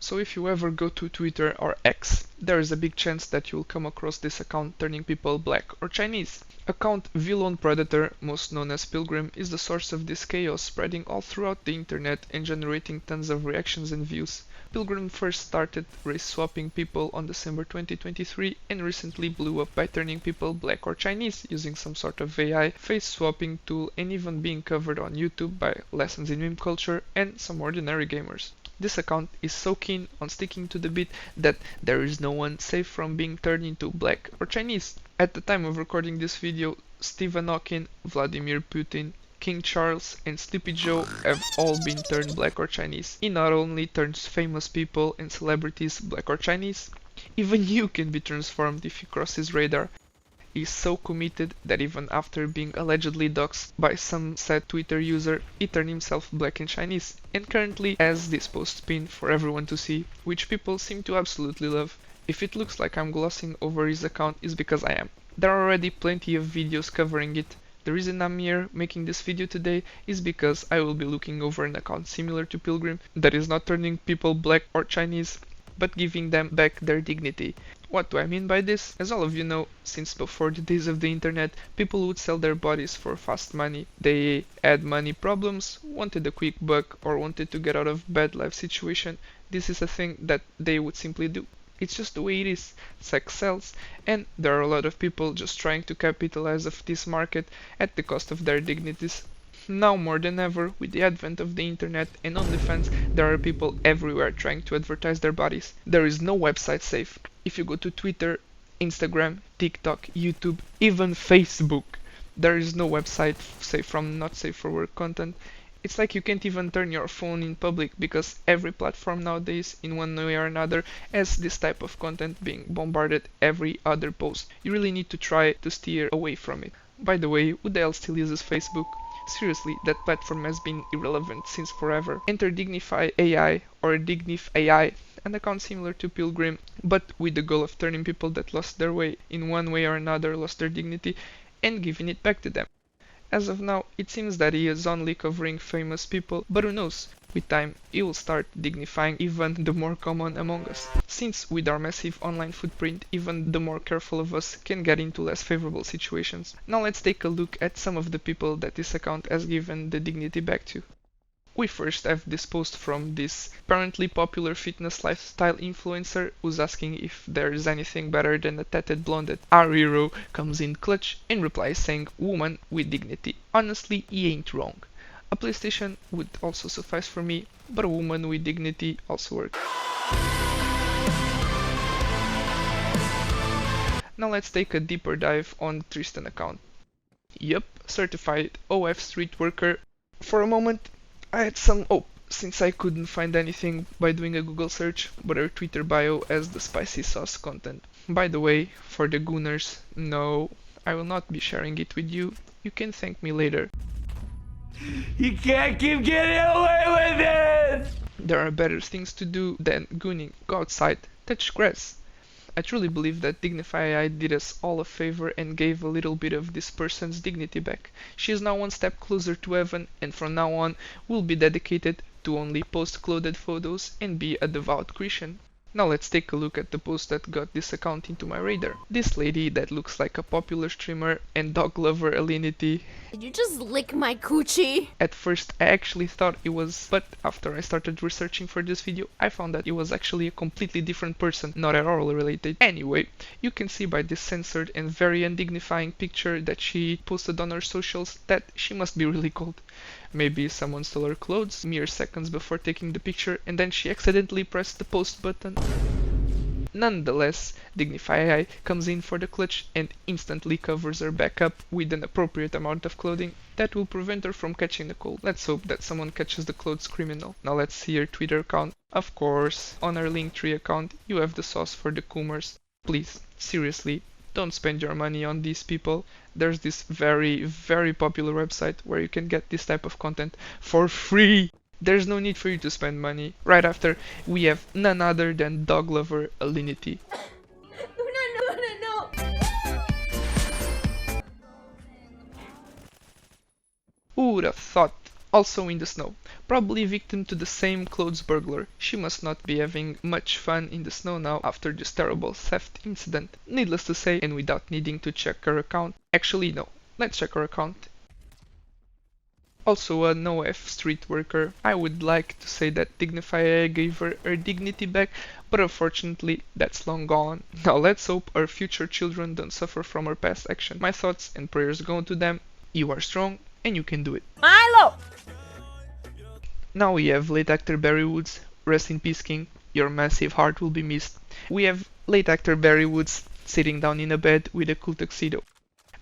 So if you ever go to Twitter or X, there is a big chance that you'll come across this account turning people black or Chinese. Account Vilon Predator, most known as Pilgrim, is the source of this chaos spreading all throughout the internet and generating tons of reactions and views. Pilgrim first started race swapping people on December 2023 and recently blew up by turning people black or Chinese using some sort of AI face swapping tool and even being covered on YouTube by Lessons in Meme Culture and some ordinary gamers. This account is so keen on sticking to the beat that there is no one safe from being turned into black or Chinese. At the time of recording this video, Stephen Hawking, Vladimir Putin, King Charles and Sleepy Joe have all been turned black or Chinese. He not only turns famous people and celebrities black or Chinese, even you can be transformed if you cross his radar. He's so committed that even after being allegedly doxxed by some said Twitter user, he turned himself black and Chinese, and currently has this post pinned for everyone to see, which people seem to absolutely love. If it looks like I'm glossing over his account is because I am. There are already plenty of videos covering it. The reason I'm here making this video today is because I will be looking over an account similar to Pilgrim that is not turning people black or Chinese, but giving them back their dignity. What do I mean by this? As all of you know, since before the days of the internet, people would sell their bodies for fast money. They had money problems, wanted a quick buck, or wanted to get out of bad life situation. This is a thing that they would simply do. It's just the way it is. Sex sells, and there are a lot of people just trying to capitalize off this market at the cost of their dignities. Now more than ever, with the advent of the internet and OnlyFans, there are people everywhere trying to advertise their bodies. There is no website safe. If you go to Twitter, Instagram, TikTok, YouTube, even Facebook, there is no website safe from not safe for work content. It's like you can't even turn your phone in public because every platform nowadays, in one way or another, has this type of content being bombarded every other post. You really need to try to steer away from it. By the way, who the hell still uses Facebook? Seriously, that platform has been irrelevant since forever. Enter Dignify AI or Dignif AI, an account similar to Pilgrim, but with the goal of turning people that lost their way in one way or another, lost their dignity, and giving it back to them. As of now, it seems that he is only covering famous people, but who knows? With time, he will start dignifying even the more common among us. Since with our massive online footprint, even the more careful of us can get into less favorable situations. Now let's take a look at some of the people that this account has given the dignity back to. We first have this post from this apparently popular fitness lifestyle influencer who's asking if there is anything better than a tatted blonde. Our hero comes in clutch and replies saying, "Woman with dignity." Honestly, he ain't wrong. A PlayStation would also suffice for me, but a woman with dignity also works. Now let's take a deeper dive on Tristan account. Yup, certified OF street worker. For a moment, I had some hope, since I couldn't find anything by doing a Google search, but her Twitter bio has the spicy sauce content. By the way, for the gooners, no, I will not be sharing it with you. You can thank me later. You can't keep getting away with it! There are better things to do than gooning. Go outside, touch grass. I truly believe that Dignify AI did us all a favor and gave a little bit of this person's dignity back. She is now one step closer to heaven, and from now on will be dedicated to only post clothed photos and be a devout Christian. Now let's take a look at the post that got this account into my radar. This lady that looks like a popular streamer and dog lover Alinity. Did you just lick my coochie? At first I actually thought it was, but after I started researching for this video, I found that it was actually a completely different person, not at all related. Anyway, you can see by this censored and very undignifying picture that she posted on her socials that she must be really cold. Maybe someone stole her clothes mere seconds before taking the picture and then she accidentally pressed the post button. Nonetheless, Dignify AI comes in for the clutch and instantly covers her back up with an appropriate amount of clothing that will prevent her from catching the cold. Let's hope that someone catches the clothes criminal. Now let's see her Twitter account. Of course, on her Linktree account you have the sauce for the coomers. Please, seriously, don't spend your money on these people. There's this very, very popular website where you can get this type of content for free. There's no need for you to spend money. Right after, we have none other than dog lover Alinity. Who would have thought? Also in the snow. probably victim to the same clothes burglar. She must not be having much fun in the snow now after this terrible theft incident. Needless to say, and without needing to check her account. Actually, no. Let's check her account. Also a no-F street worker. I would like to say that Dignify AI gave her dignity back, but unfortunately that's long gone. Now let's hope our future children don't suffer from her past action. My thoughts and prayers go to them. You are strong and you can do it. Milo! Now we have late actor Barry Woods. Rest in peace, King. Your massive heart will be missed. We have late actor Barry Woods sitting down in a bed with a cool tuxedo.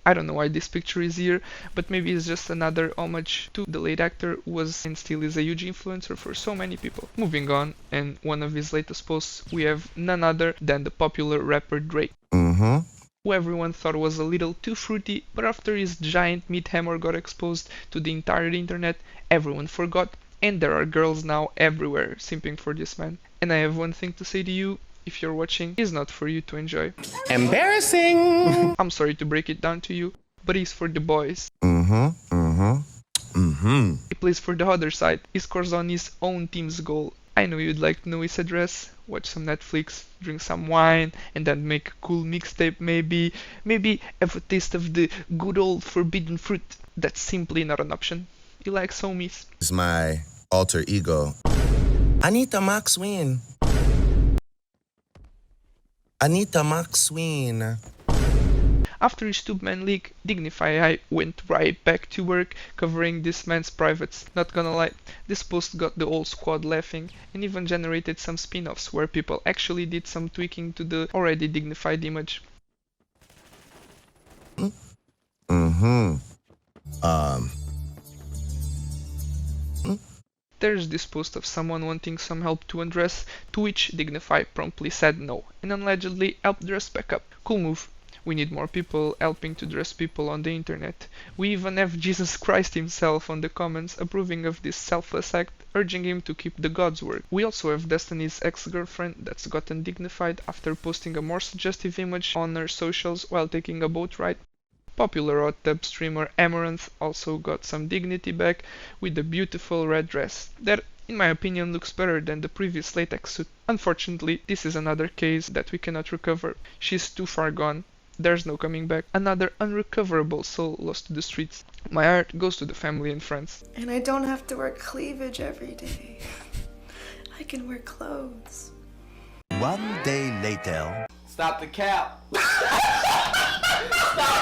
I don't know why this picture is here, but maybe it's just another homage to the late actor who was and still is a huge influencer for so many people. Moving on, and one of his latest posts, we have none other than the popular rapper Drake. Who everyone thought was a little too fruity, but after his giant meat hammer got exposed to the entire internet, everyone forgot, and there are girls now everywhere simping for this man. And I have one thing to say to you. If you're watching, he's not for you to enjoy. Embarrassing! I'm sorry to break it down to you, but he's for the boys. He plays for the other side. He scores on his own team's goal. I know you'd like to know his address, watch some Netflix, drink some wine, and then make a cool mixtape maybe. Maybe have a taste of the good old forbidden fruit. That's simply not an option. He likes homies. Is my alter ego. Anita McSween. Anita McSween. After his two-man leak, Dignify AI went right back to work covering this man's privates. Not gonna lie, this post got the whole squad laughing and even generated some spin-offs where people actually did some tweaking to the already dignified image. There's this post of someone wanting some help to undress, to which Dignify promptly said no, and allegedly helped dress back up. Cool move. We need more people helping to dress people on the internet. We even have Jesus Christ himself on the comments approving of this selfless act, urging him to keep the God's word. We also have Destiny's ex-girlfriend that's gotten dignified after posting a more suggestive image on her socials while taking a boat ride. Popular hot tub streamer Amaranth also got some dignity back with a beautiful red dress that, in my opinion, looks better than the previous latex suit. Unfortunately, this is another case that we cannot recover. She's too far gone. There's no coming back. Another unrecoverable soul lost to the streets. My heart goes to the family and friends. And I don't have to wear cleavage every day. I can wear clothes. One day later. Stop the cap! Stop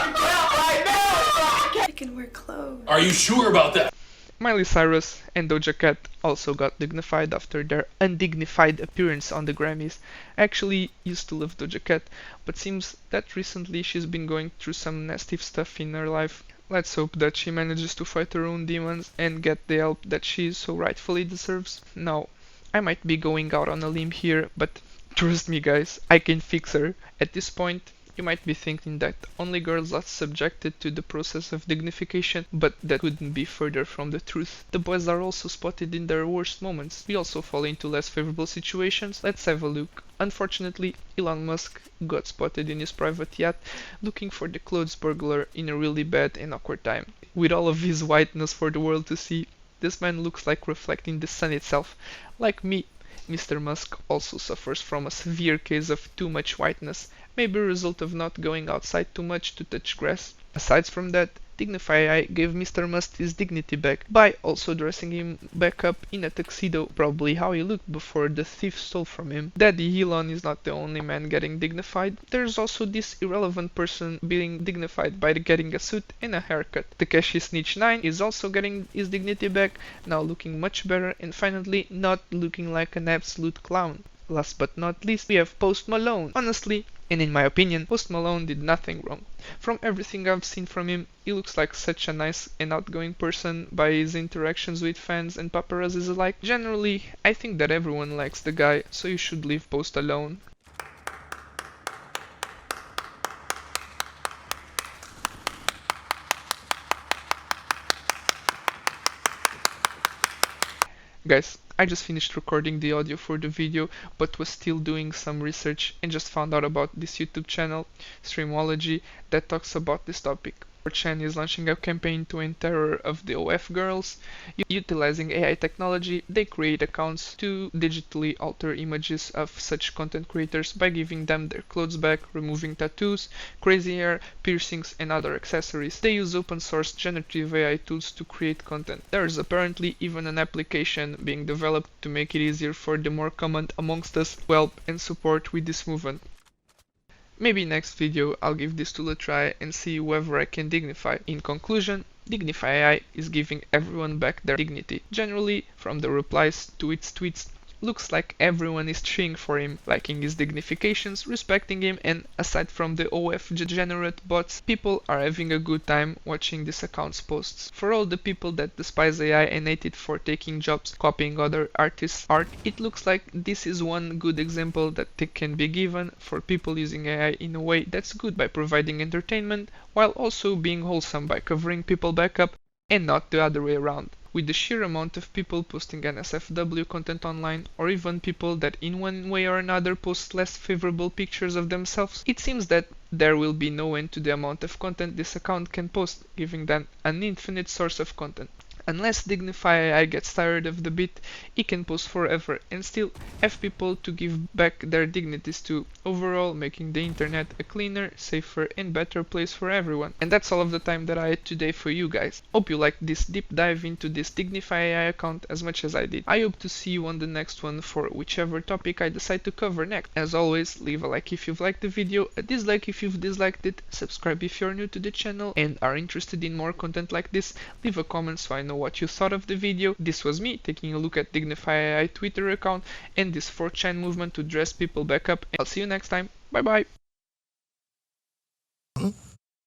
the cap right now! Stop the cap! I can wear clothes. Are you sure about that? Miley Cyrus and Doja Cat also got dignified after their undignified appearance on the Grammys. I actually used to love Doja Cat, but seems that recently she's been going through some nasty stuff in her life. Let's hope that she manages to fight her own demons and get the help that she so rightfully deserves. Now, I might be going out on a limb here, but trust me guys, I can fix her. At this point, you might be thinking that only girls are subjected to the process of dignification, but that couldn't be further from the truth. The boys are also spotted in their worst moments. We also fall into less favorable situations. Let's have a look. Unfortunately, Elon Musk got spotted in his private yacht looking for the clothes burglar in a really bad and awkward time. With all of his whiteness for the world to see, this man looks like reflecting the sun itself. Like me, Mr. Musk also suffers from a severe case of too much whiteness, maybe a result of not going outside too much to touch grass. Aside from that, Dignify AI gave Mr. Musk his dignity back by also dressing him back up in a tuxedo, probably how he looked before the thief stole from him. Daddy Elon is not the only man getting dignified. There's also this irrelevant person being dignified by getting a suit and a haircut. Takeshi Snitch 9 is also getting his dignity back, now looking much better and finally not looking like an absolute clown. Last but not least, we have Post Malone. Honestly, and in my opinion, Post Malone did nothing wrong. From everything I've seen from him, he looks like such a nice and outgoing person by his interactions with fans and paparazzis alike. Generally, I think that everyone likes the guy, so you should leave Post alone. Guys, I just finished recording the audio for the video, but was still doing some research and just found out about this YouTube channel, Streamology, that talks about this topic. 4chan is launching a campaign to end terror of the OF girls. Utilizing AI technology, they create accounts to digitally alter images of such content creators by giving them their clothes back, removing tattoos, crazy hair, piercings, and other accessories. They use open source generative AI tools to create content. There is apparently even an application being developed to make it easier for the more common amongst us to help and support with this movement. Maybe next video I'll give this tool a try and see whoever I can dignify. In conclusion, Dignify AI is giving everyone back their dignity. Generally, from the replies to its tweets, looks like everyone is cheering for him, liking his dignifications, respecting him, and aside from the OF degenerate bots, people are having a good time watching this account's posts. For all the people that despise AI and hate it for taking jobs, copying other artists' art, it looks like this is one good example that can be given for people using AI in a way that's good by providing entertainment, while also being wholesome by covering people back up and not the other way around. With the sheer amount of people posting NSFW content online, or even people that in one way or another post less favorable pictures of themselves, it seems that there will be no end to the amount of content this account can post, giving them an infinite source of content. Unless Dignify AI gets tired of the bit, it can post forever and still have people to give back their dignities to, overall making the internet a cleaner, safer and better place for everyone. And that's all of the time that I had today for you guys. Hope you liked this deep dive into this Dignify AI account as much as I did. I hope to see you on the next one for whichever topic I decide to cover next. As always, leave a like if you've liked the video, a dislike if you've disliked it, subscribe if you're new to the channel and are interested in more content like this, leave a comment so I know what you thought of the video. This was me taking a look at Dignify AI Twitter account and this 4chan movement to dress people back up. I'll see you next time. Bye bye.